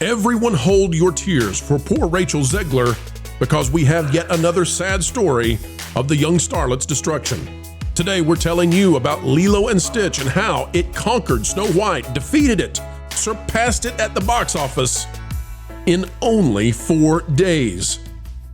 Everyone hold your tears for poor Rachel Zegler, because we have yet another sad story of the young starlet's destruction. Today we're telling you about Lilo and Stitch and how it conquered Snow White, defeated it, surpassed it at the box office in only 4 days.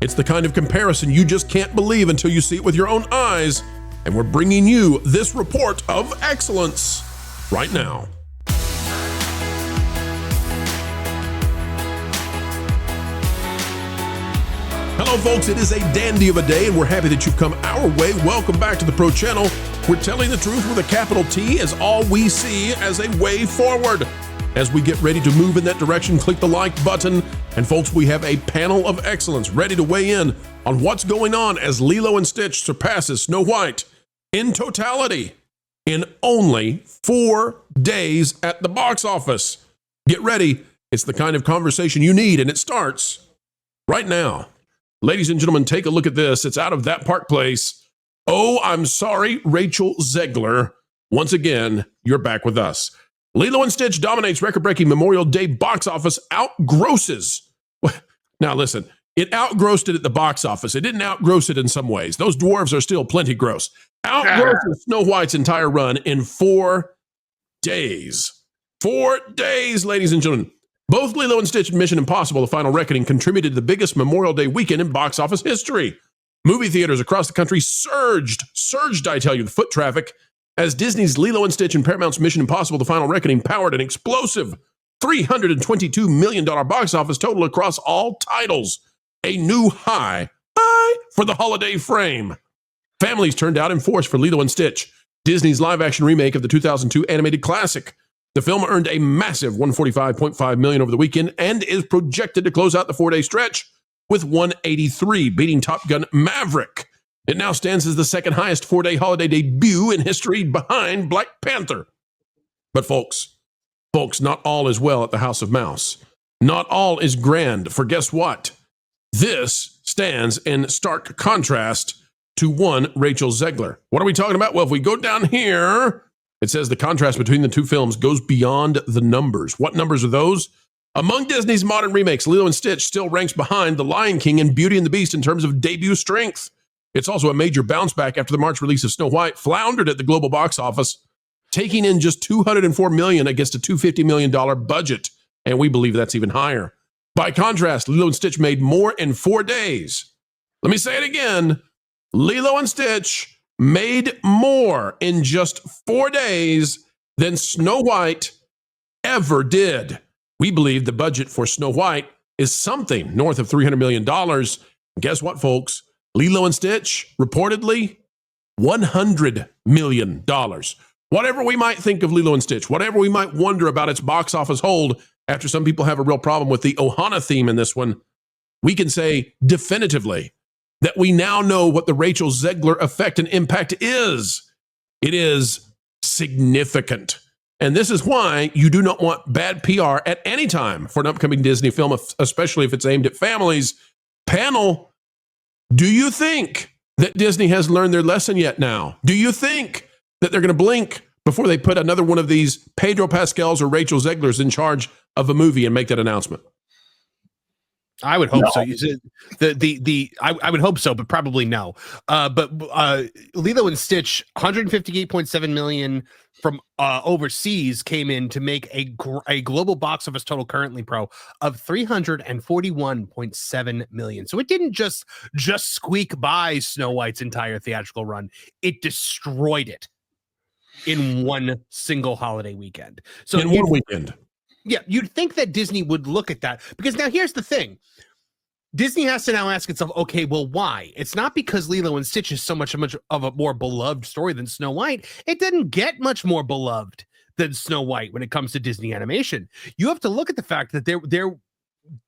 It's the kind of comparison you just can't believe until you see it with your own eyes, and we're bringing you this report of excellence right now. Hello folks, it is a dandy of a day and we're happy that you've come our way. Welcome back to the Pro Channel. We're telling the truth with a capital T as all we see as a way forward. As we get ready to move in that direction, click the like button. And folks, we have a panel of excellence ready to weigh in on what's going on as Lilo and Stitch surpasses Snow White in totality in only 4 days at the box office. Get ready. It's the kind of conversation you need, and it starts right now. Ladies and gentlemen, take a look at this. It's out of That Park Place. Oh, I'm sorry, Rachel Zegler. Once again, you're back with us. Lilo and Stitch dominates record-breaking Memorial Day box office, outgrosses. Now listen, it outgrossed it at the box office. It didn't outgross it in some ways. Those dwarves are still plenty gross. Outgrosses Snow White's entire run in 4 days. 4 days, ladies and gentlemen. Both Lilo and Stitch and Mission Impossible: The Final Reckoning contributed to the biggest Memorial Day weekend in box office history. Movie theaters across the country surged, I tell you, the foot traffic, as Disney's Lilo and Stitch and Paramount's Mission Impossible: The Final Reckoning powered an explosive $322 million box office total across all titles, a new high for the holiday frame. Families turned out in force for Lilo and Stitch, Disney's live-action remake of the 2002 animated classic. The film earned a massive $145.5 million over the weekend and is projected to close out the 4-day stretch with $183, beating Top Gun Maverick. It now stands as the second highest 4-day holiday debut in history behind Black Panther. But folks, not all is well at the House of Mouse. Not all is grand, for guess what? This stands in stark contrast to one Rachel Zegler. What are we talking about? Well, if we go down here, it says the contrast between the two films goes beyond the numbers. What numbers are those? Among Disney's modern remakes, Lilo and Stitch still ranks behind The Lion King and Beauty and the Beast in terms of debut strength. It's also a major bounce back after the March release of Snow White floundered at the global box office, taking in just $204 million against a $250 million budget. And we believe that's even higher. By contrast, Lilo and Stitch made more in 4 days. Let me say it again. Lilo and Stitch made more in just 4 days than Snow White ever did. We believe the budget for Snow White is something north of $300 million. Guess what, folks? Lilo and Stitch, reportedly, $100 million. Whatever we might think of Lilo and Stitch, whatever we might wonder about its box office hold, after some people have a real problem with the Ohana theme in this one, we can say definitively that we now know what the Rachel Zegler effect and impact is. It is significant. And this is why you do not want bad PR at any time for an upcoming Disney film, especially if it's aimed at families. Panel, do you think that Disney has learned their lesson yet now? Do you think that they're going to blink before they put another one of these Pedro Pascals or Rachel Zeglers in charge of a movie and make that announcement? I would hope so. You said I would hope so, but probably no. But Lilo and Stitch, $158.7 million from overseas came in to make a global box office total currently pro of $341.7 million. So it didn't just squeak by Snow White's entire theatrical run; it destroyed it in one single holiday weekend. So in one weekend. Yeah, you'd think that Disney would look at that, because now here's the thing. Disney has to now ask itself, okay, well, why? It's not because Lilo and Stitch is so much of a more beloved story than Snow White. It didn't get much more beloved than Snow White when it comes to Disney animation. You have to look at the fact that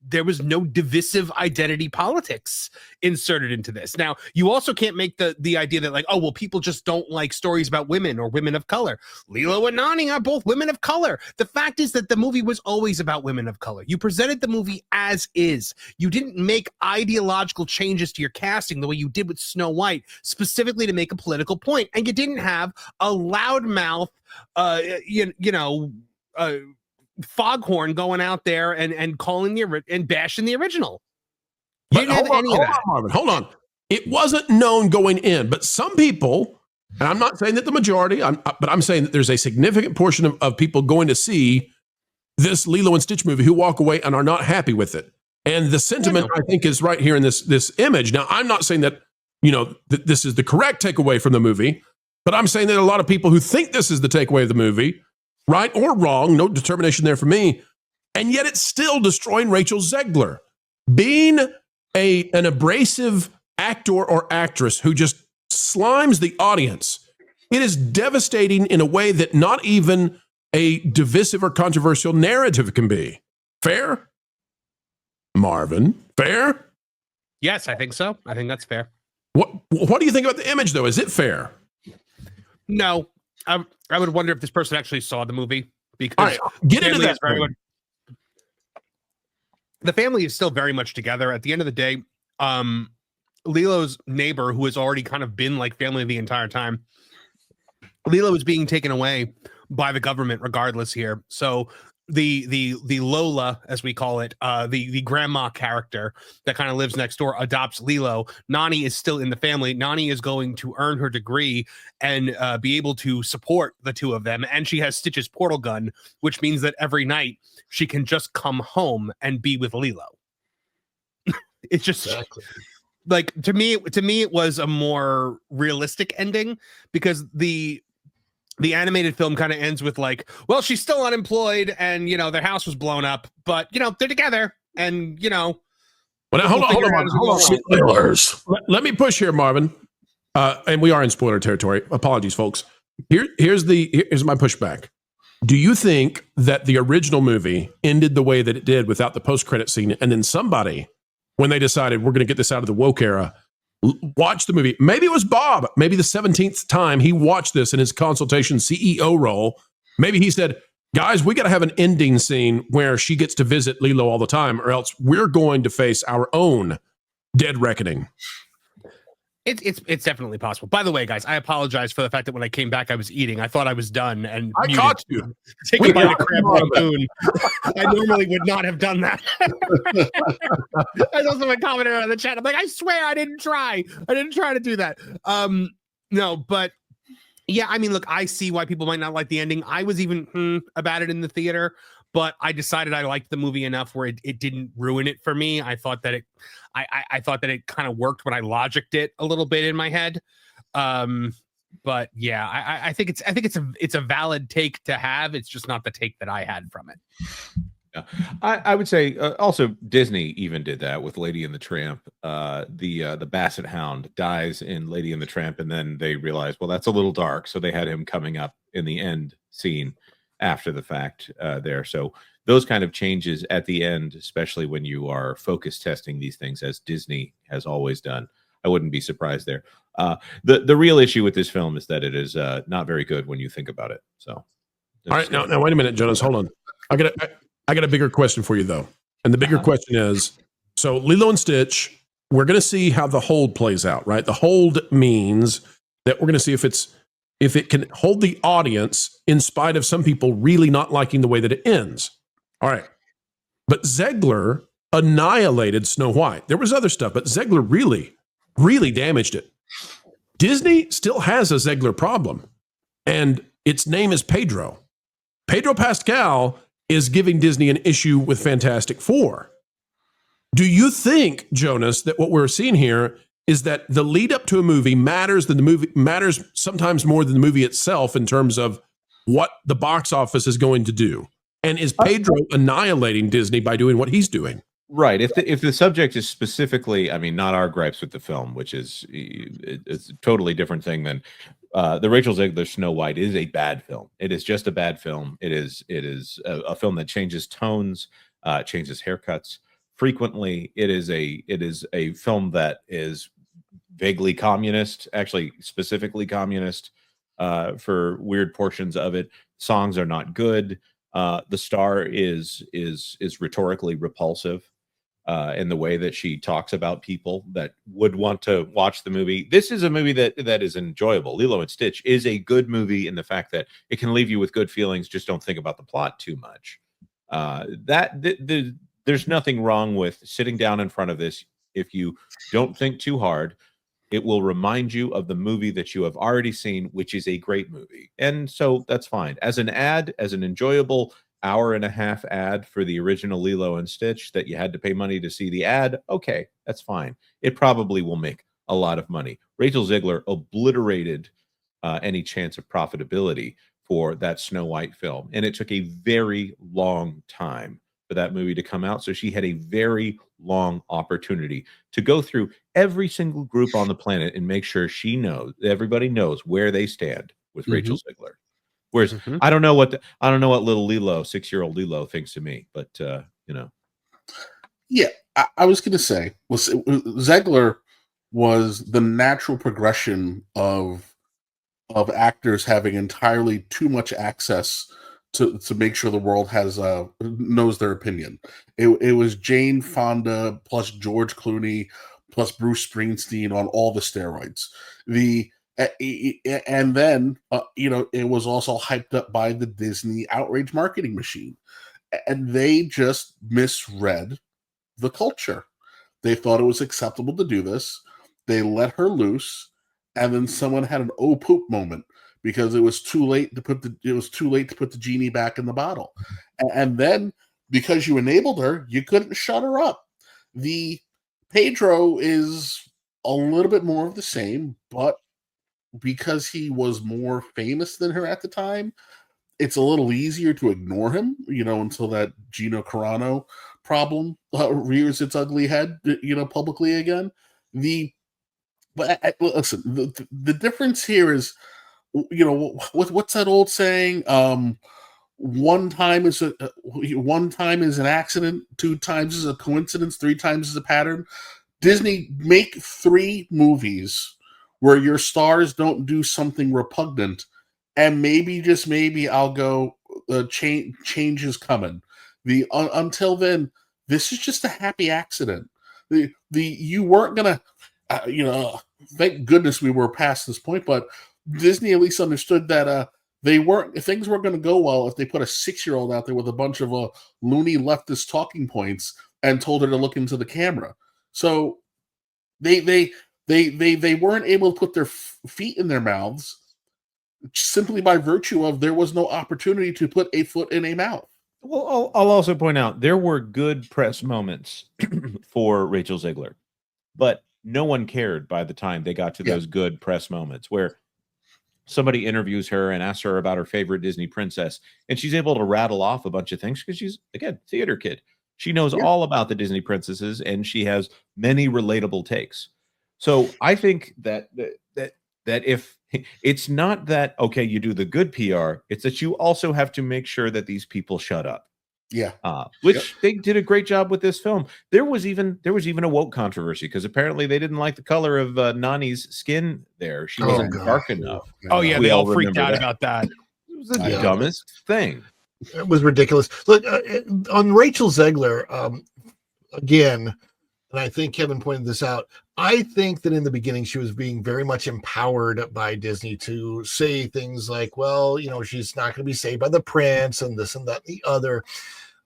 there was no divisive identity politics inserted into this. Now, you also can't make the idea that, like, oh, well, people just don't like stories about women or women of color. Lilo and Nani are both women of color. The fact is that the movie was always about women of color. You presented the movie as is. You didn't make ideological changes to your casting the way you did with Snow White, specifically to make a political point. And you didn't have a loudmouth, Foghorn going out there and calling and bashing the original. You But didn't have any of that. Marvin, hold on. It wasn't known going in, but some people, and I'm not saying that the majority, but I'm saying that there's a significant portion of people going to see this Lilo and Stitch movie who walk away and are not happy with it. And the sentiment, I think, is right here in this image. Now, I'm not saying that, that this is the correct takeaway from the movie, but I'm saying that a lot of people who think this is the takeaway of the movie, right or wrong, no determination there for me, and yet it's still destroying Rachel Zegler. Being an abrasive actor or actress who just slimes the audience, it is devastating in a way that not even a divisive or controversial narrative can be. Fair? Marvin, fair? Yes, I think so. I think that's fair. What do you think about the image, though? Is it fair? No. I would wonder if this person actually saw the movie, because all right, get into that. The family is still very much together. At the end of the day, Lilo's neighbor, who has already kind of been like family the entire time, Lilo is being taken away by the government regardless here. So the Lola, as we call it, the grandma character that kind of lives next door, adopts Lilo. Nani is still in the family. Nani is going to earn her degree and be able to support the two of them. And she has Stitch's portal gun, which means that every night she can just come home and be with Lilo. It's just exactly. Like, to me, it was a more realistic ending, because the animated film kind of ends with like, well, she's still unemployed and, their house was blown up, but, they're together and, Well, now, hold on. Let me push here, Marvin. And we are in spoiler territory. Apologies, folks. Here's my pushback. Do you think that the original movie ended the way that it did without the post-credit scene, and then somebody, when they decided we're going to get this out of the woke era, watch the movie? Maybe it was Bob. Maybe the 17th time he watched this in his consultation CEO role, maybe he said, guys, we got to have an ending scene where she gets to visit Lilo all the time, or else we're going to face our own dead reckoning. It's definitely possible. By the way, guys, I apologize for the fact that when I came back, I was eating. I thought I was done, and I caught you. Take a bite of crab rangoon. I normally would not have done that. I was also a commenter on the chat. I'm like, I swear I didn't try. I didn't try to do that. No, but yeah, I mean, look, I see why people might not like the ending. I was even about it in the theater, but I decided I liked the movie enough where it didn't ruin it for me. I thought that I thought that it kind of worked when I logicked it a little bit in my head. But yeah, I think it's a valid take to have. It's just not the take that I had from it. Yeah. I would say also Disney even did that with Lady and the Tramp. The Basset Hound dies in Lady and the Tramp, and then they realized, well, that's a little dark, so they had him coming up in the end scene after the fact there. So those kind of changes at the end, especially when you are focus testing these things, as Disney has always done, I wouldn't be surprised there. The real issue with this film is that it is not very good when you think about it. So, all right, now wait a minute, Jonas, hold on. I got a bigger question for you, though, and the bigger question is: so Lilo and Stitch, we're going to see how the hold plays out, right? The hold means that we're going to see if it can hold the audience in spite of some people really not liking the way that it ends. All right, but Zegler annihilated Snow White. There was other stuff, but Zegler really damaged it. Disney still has a Zegler problem, and its name is Pedro. Pedro Pascal is giving Disney an issue with Fantastic Four. Do you think, Jonas, that what we're seeing here is that the lead up to a movie matters sometimes more than the movie itself in terms of what the box office is going to do? And is Pedro annihilating Disney by doing what he's doing? Right. If the subject is specifically, I mean, not our gripes with the film, which is it's a totally different thing than the Rachel Zegler Snow White is a bad film. It is just a bad film. It is a film that changes tones, changes haircuts frequently. It is a film that is vaguely communist, actually specifically communist for weird portions of it. Songs are not good. The star is rhetorically repulsive in the way that she talks about people that would want to watch the movie. This is a movie that is enjoyable. Lilo and Stitch is a good movie in the fact that it can leave you with good feelings. Just don't think about the plot too much. There's nothing wrong with sitting down in front of this. If you don't think too hard, it will remind you of the movie that you have already seen, which is a great movie. And so that's fine. As an ad, as an enjoyable hour-and-a-half ad for the original Lilo and Stitch that you had to pay money to see the ad, okay, that's fine. It probably will make a lot of money. Rachel Zegler obliterated any chance of profitability for that Snow White film. And it took a very long time for that movie to come out. So she had a very long opportunity to go through every single group on the planet and make sure everybody knows where they stand with Rachel Zegler. Whereas I don't know what little Lilo, 6-year-old Lilo thinks of me, but Yeah, I was going to say, Zegler was the natural progression of actors having entirely too much access to make sure the world knows their opinion. It was Jane Fonda plus George Clooney plus Bruce Springsteen on all the steroids. And then it was also hyped up by the Disney outrage marketing machine, and they just misread the culture. They thought it was acceptable to do this. They let her loose, and then someone had an oh poop moment because it was too late to put the genie back in the bottle. And then because you enabled her, you couldn't shut her up. The Pedro is a little bit more of the same, but because he was more famous than her at the time, it's a little easier to ignore him, until that Gino Carano problem rears its ugly head, publicly again. Listen, the difference here is, what's that old saying? One time is an accident, 2 times is a coincidence, 3 times is a pattern. Disney, make 3 movies where your stars don't do something repugnant, and maybe, just maybe, I'll go, change is coming. Until then, this is just a happy accident. You weren't gonna, thank goodness we were past this point, but Disney at least understood that things weren't going to go well if they put a 6-year-old out there with a bunch of loony leftist talking points and told her to look into the camera. So they weren't able to put their feet in their mouths simply by virtue of there was no opportunity to put a foot in a mouth. Well, I'll also point out there were good press moments for Rachel Zegler, but no one cared by the time they got to those good press moments where somebody interviews her and asks her about her favorite Disney princess, and she's able to rattle off a bunch of things because she's, again, theater kid. She knows all about the Disney princesses, and she has many relatable takes. So I think that if it's not that, okay, you do the good PR, it's that you also have to make sure that these people shut up. Yeah. Which they did a great job with this film. There was even a woke controversy because apparently they didn't like the color of Nani's skin there. She wasn't dark enough. Oh yeah, they all freaked out about that. It was the dumbest thing. It was ridiculous. Look, on Rachel Zegler, again, and I think Kevin pointed this out, I think that in the beginning she was being very much empowered by Disney to say things like, well, she's not going to be saved by the prince and this and that and the other.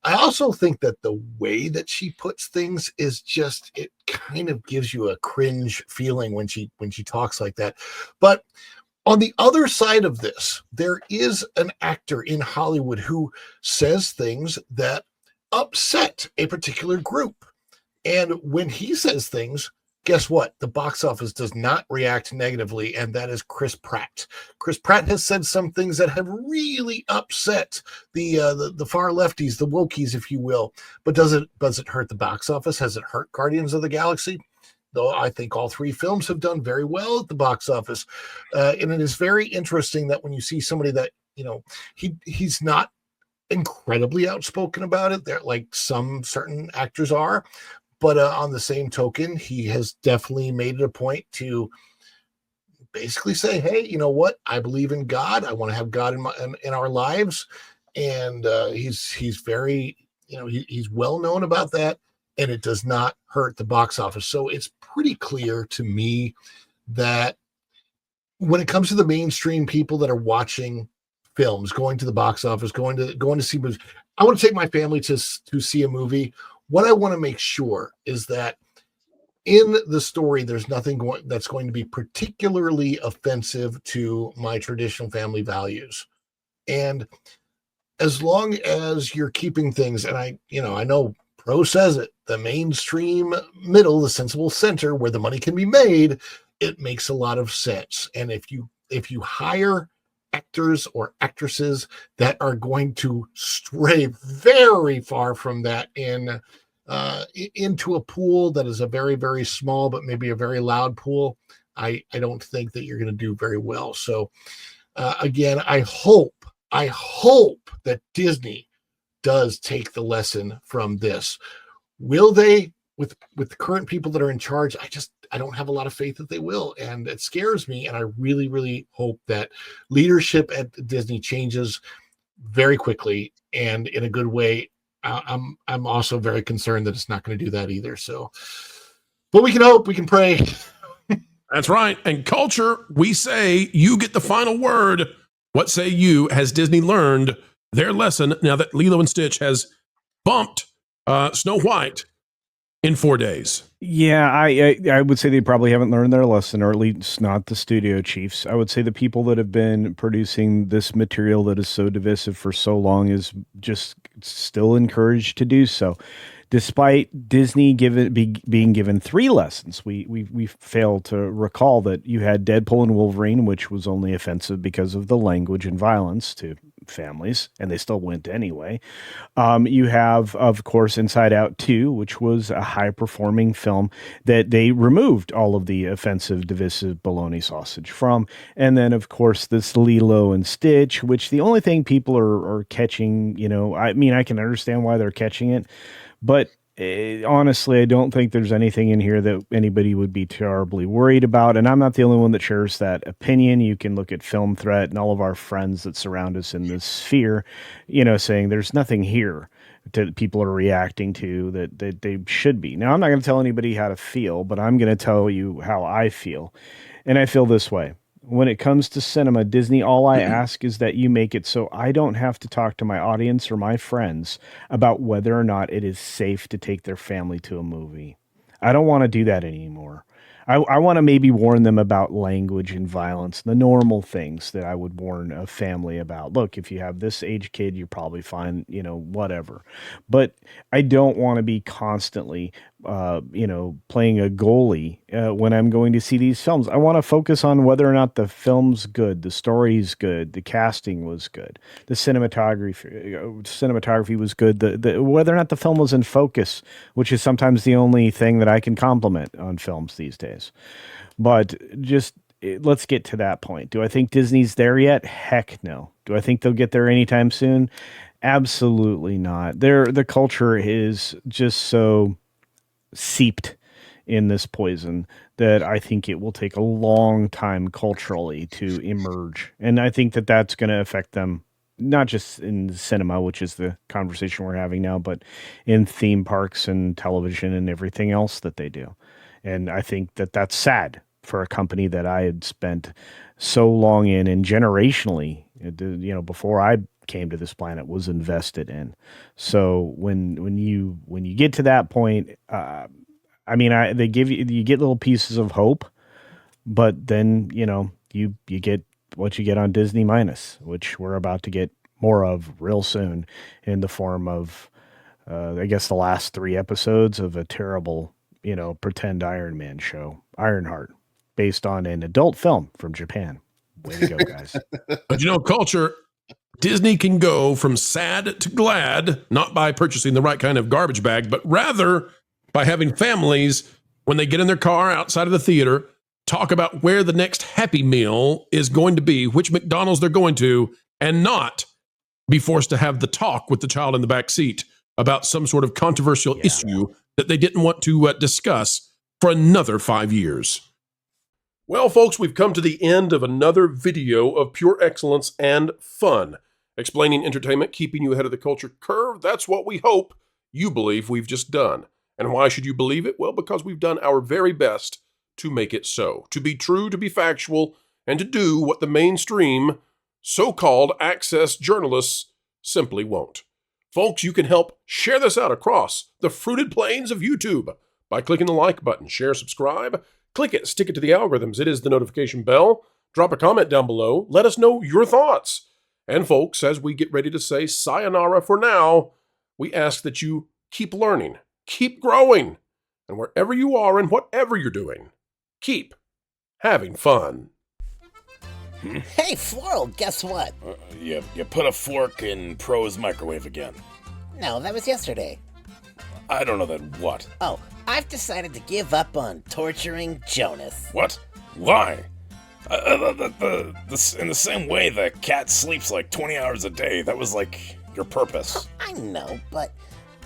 I also think that the way that she puts things is just, it kind of gives you a cringe feeling when she talks like that. But on the other side of this, there is an actor in Hollywood who says things that upset a particular group. And when he says things, guess what? The box office does not react negatively, and that is Chris Pratt. Chris Pratt has said some things that have really upset the far lefties, the wokies, if you will. But does it hurt the box office? Has it hurt Guardians of the Galaxy? Though I think all 3 films have done very well at the box office. And it is very interesting that when you see somebody that, he's not incredibly outspoken about it, they're like some certain actors are. But on the same token, he has definitely made it a point to basically say, hey, you know what? I believe in God. I want to have God in our lives. And he's very, he's well known about that. And it does not hurt the box office. So it's pretty clear to me that when it comes to the mainstream people that are watching films, going to the box office, going to see movies, I want to take my family to see a movie. What I want to make sure is that in the story, there's nothing that's going to be particularly offensive to my traditional family values. And as long as you're keeping things, and I know Pro says it, the mainstream middle, the sensible center where the money can be made, it makes a lot of sense. And if you hire actors or actresses that are going to stray very far from that into a pool that is a very, very small, but maybe a very loud pool, I don't think that you're going to do very well. So again, I hope that Disney does take the lesson from this. Will they, with the current people that are in charge? I don't have a lot of faith that they will, and it scares me. And I really, really hope that leadership at Disney changes very quickly and in a good way. I'm also very concerned that it's not going to do that either. So, but we can hope, we can pray. That's right. And culture, we say you get the final word. What say you? Has Disney learned their lesson now that Lilo and Stitch has bumped Snow White in 4 days? Yeah, I would say they probably haven't learned their lesson, or at least not the studio chiefs. I would say the people that have been producing this material that is so divisive for so long is just still encouraged to do so. Despite Disney being given 3 lessons, we fail to recall that you had Deadpool and Wolverine, which was only offensive because of the language and violence to families, and they still went anyway. You have, of course, Inside Out 2, which was a high-performing film that they removed all of the offensive, divisive bologna sausage from. And then, of course, this Lilo and Stitch, which the only thing people are catching, I mean, I can understand why they're catching it, but honestly, I don't think there's anything in here that anybody would be terribly worried about. And I'm not the only one that shares that opinion. You can look at Film Threat and all of our friends that surround us in this sphere, saying there's nothing here that people are reacting to that they should be. Now, I'm not going to tell anybody how to feel, but I'm going to tell you how I feel. And I feel this way. When it comes to cinema, Disney, all I ask is that you make it so I don't have to talk to my audience or my friends about whether or not it is safe to take their family to a movie. I don't want to do that anymore. I want to maybe warn them about language and violence, the normal things that I would warn a family about. Look, if you have this age kid, you're probably fine, whatever. But I don't want to be constantly, playing a goalie when I'm going to see these films. I want to focus on whether or not the film's good, the story's good, the casting was good, the cinematography was good, the whether or not the film was in focus, which is sometimes the only thing that I can compliment on films these days. But just let's get to that point. Do I think Disney's there yet? Heck no. Do I think they'll get there anytime soon? Absolutely not. The culture is just so seeped in this poison that I think it will take a long time culturally to emerge. And I think that that's going to affect them, not just in cinema, which is the conversation we're having now, but in theme parks and television and everything else that they do. And I think that that's sad for a company that I had spent so long in and generationally, before I came to this planet, was invested in. So when you get to that point, they give you get little pieces of hope, but then you get what you get on Disney minus, which we're about to get more of real soon in the form of I guess the last 3 episodes of a terrible pretend Iron Man show, Ironheart, based on an adult film from Japan. Way to go, guys. But culture, Disney can go from sad to glad, not by purchasing the right kind of garbage bag, but rather by having families, when they get in their car outside of the theater, talk about where the next Happy Meal is going to be, which McDonald's they're going to, and not be forced to have the talk with the child in the back seat about some sort of controversial issue that they didn't want to discuss for another 5 years. Well, folks, we've come to the end of another video of pure excellence and fun, explaining entertainment, keeping you ahead of the culture curve. That's what we hope you believe we've just done. And why should you believe it? Well, because we've done our very best to make it so, to be true, to be factual, and to do what the mainstream so-called access journalists simply won't. Folks, you can help share this out across the fruited plains of YouTube by clicking the like button. Share, subscribe, click it, stick it to the algorithms. It is the notification bell. Drop a comment down below. Let us know your thoughts. And folks, as we get ready to say sayonara for now, we ask that you keep learning, keep growing, and wherever you are and whatever you're doing, keep having fun. Hey, Floral, guess what? You put a fork in Pro's microwave again. No, that was yesterday. I don't know that what. Oh, I've decided to give up on torturing Jonas. What? Why? In the same way the cat sleeps like 20 hours a day, that was like your purpose. I know, but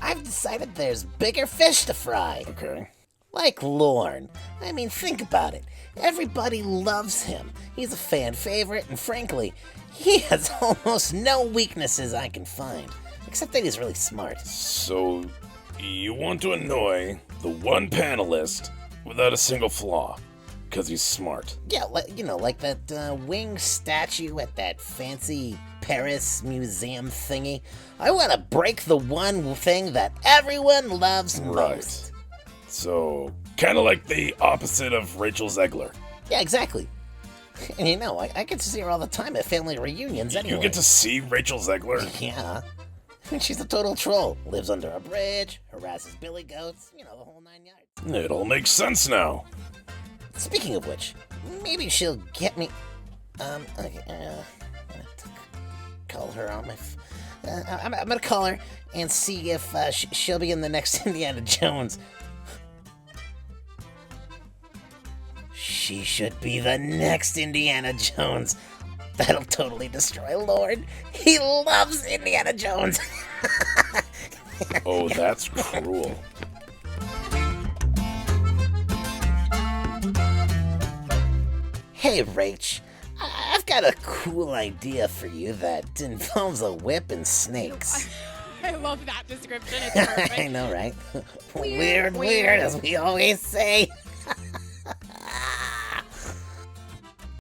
I've decided there's bigger fish to fry. Okay. Like Lorne. I mean, think about it. Everybody loves him. He's a fan favorite, and frankly, he has almost no weaknesses I can find. Except that he's really smart. So, you want to annoy the one panelist without a single flaw, because he's smart. Yeah, like that winged statue at that fancy Paris museum thingy. I want to break the one thing that everyone loves most. So, kind of like the opposite of Rachel Zegler. Yeah, exactly. And I get to see her all the time at family reunions anyway. You get to see Rachel Zegler? Yeah. She's a total troll. Lives under a bridge, harasses billy goats, the whole 9 yards. It all makes sense now. Speaking of which, maybe she'll get me... Okay, I'm gonna call her on my... I'm gonna call her and see if she'll be in the next Indiana Jones. She should be the next Indiana Jones. That'll totally destroy Lord. He loves Indiana Jones. Oh, that's cruel. Hey, Rach. I've got a cool idea for you that involves a whip and snakes. I love that description. It's perfect. I know, right? Weird, as we always say.